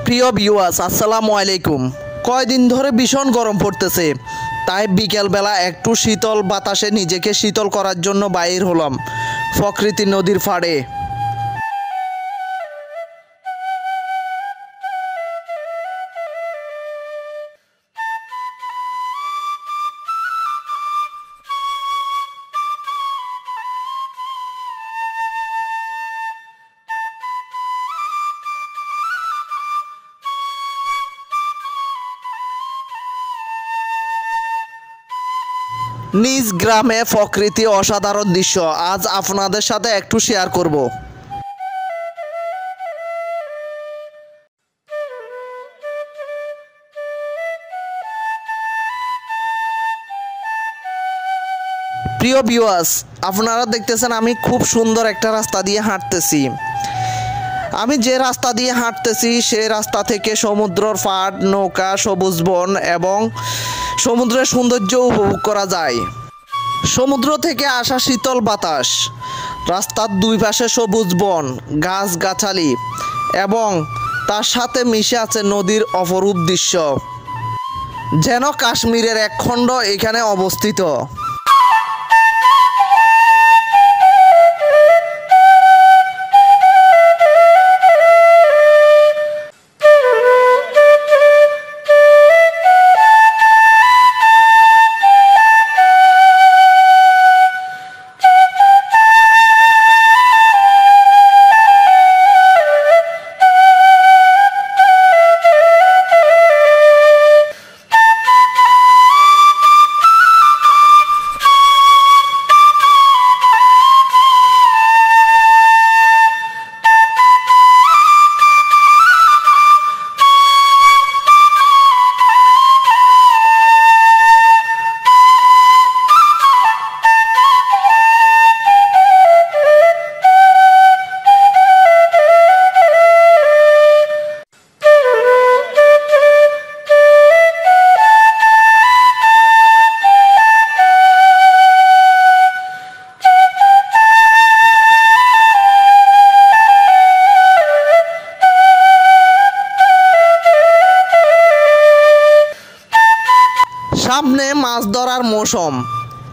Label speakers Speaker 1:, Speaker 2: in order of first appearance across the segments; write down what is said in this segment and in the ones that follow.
Speaker 1: প্রিয় ভিউয়ার্স, আসসালামু আলাইকুম। কয়দিন ধরে ভীষণ গরম পড়তেছে, তাই বিকেলবেলা একটু শীতল বাতাসে নিজেকে শীতল করার জন্য বাইর হলাম প্রকৃতি নদীর পাড়ে। নিজ গ্রামে প্রকৃতি অসাধারণ দৃশ্য আজ আপনাদের সাথে একটু শেয়ার করব। প্রিয় ভিউয়ার্স, আপনারা দেখতেছেন আমি খুব সুন্দর একটা রাস্তা দিয়ে হাঁটতেছি। আমি যে রাস্তা দিয়ে হাঁটতেছি সেই রাস্তা থেকে সমুদ্রের পাড়, নৌকা, সবুজ বন এবং সমুদ্রের সৌন্দর্য উপভোগ করা যায়। সমুদ্র থেকে আসা শীতল বাতাস, রাস্তার দুই পাশে সবুজ বন, গাছগাছালি এবং তার সাথে মিশে আছে নদীর অপরূপ দৃশ্য, যেন কাশ্মীরের এক খণ্ড এখানে অবস্থিত। সামনে মাছ ধরার মৌসুম,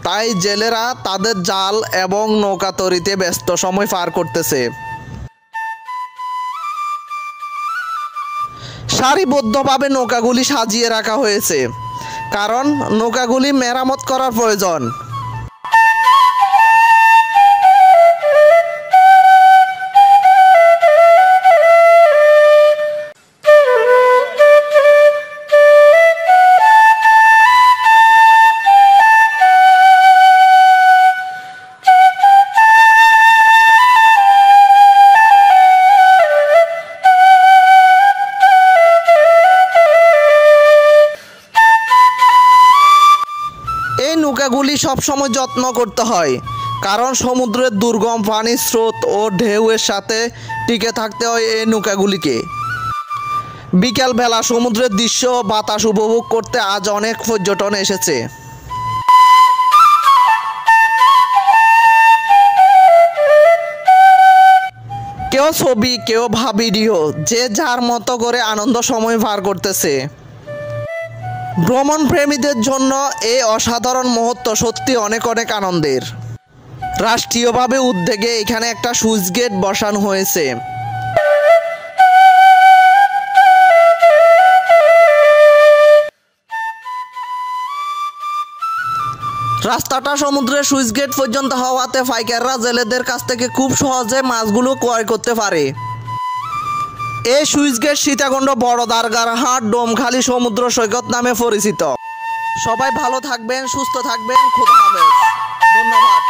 Speaker 1: তাই জেলেরা তাদের জাল এবং নৌকা তৈরিতে ব্যস্ত সময় পার করতেছে। সারিবদ্ধভাবে নৌকাগুলি সাজিয়ে রাখা হয়েছে, কারণ নৌকাগুলি মেরামত করার প্রয়োজন। এই নৌকাগুলি সবসময় যত্ন করতে হয়, কারণ সমুদ্রের দুর্গম পানির স্রোত ও ঢেউয়ের সাথে টিকে থাকতে হয় এই নৌকাগুলিকে। বিকেলবেলা সমুদ্রের দৃশ্য বাতাস উপভোগ করতে আজ অনেক পর্যটন এসেছে। কেউ ছবি, কেউ ভিডিও, যে যার মতো করে আনন্দ সময় পার করতেছে। ভ্রমণ প্রেমীদের জন্য এই অসাধারণ মুহূর্ত সত্যি অনেক অনেক আনন্দের। রাষ্ট্রীয়ভাবে উদ্যোগে এখানে একটা সুইচ গেট বসানো হয়েছে। রাস্তাটা সমুদ্রের সুইচ গেট পর্যন্ত হওয়াতে পাইকাররা জেলেদের কাছ থেকে খুব সহজে মাছগুলো ক্রয় করতে পারে। এই সুইচ গেট সীতাকুণ্ড বড় দারগারহাট ডোমখালি সমুদ্র সৈকত নামে পরিচিত। সবাই ভালো থাকবেন, সুস্থ থাকবেন, খোদা হাফেজ, ধন্যবাদ।